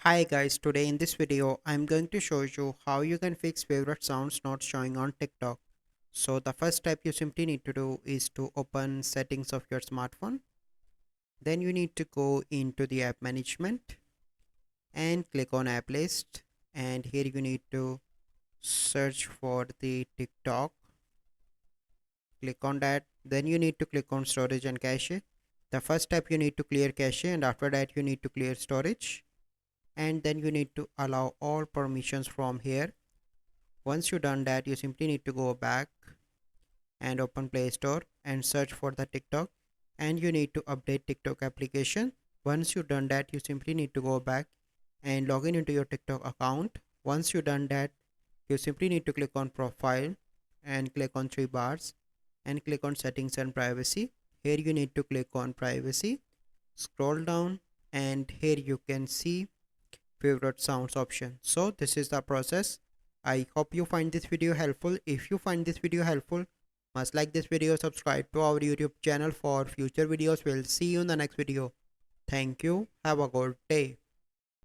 Hi guys, today in this video I'm going to show you how you can fix favorite sounds not showing on TikTok. So the first step you simply need to do is to open settings of your smartphone. Then you need to go into the app management and click on app list, and here you need to search for the TikTok. Click on that. Then you need to click on storage and cache. The first step you need to clear cache, and after that you need to clear storage, and then you need to allow all permissions from here. Once you've done that, you simply need to go back and open Play Store and search for the TikTok, and you need to update TikTok application. Once you've done that, you simply need to go back and log in into your TikTok account. Once you've done that, you simply need to click on profile and click on three bars and click on settings and privacy. Here you need to click on privacy, scroll down, and here you can see favorite sounds option. So this is the process. I hope you find this video helpful. If you find this video helpful, must like this video, subscribe to our YouTube channel for future videos. We'll see you in the next video. Thank you. Have a good day.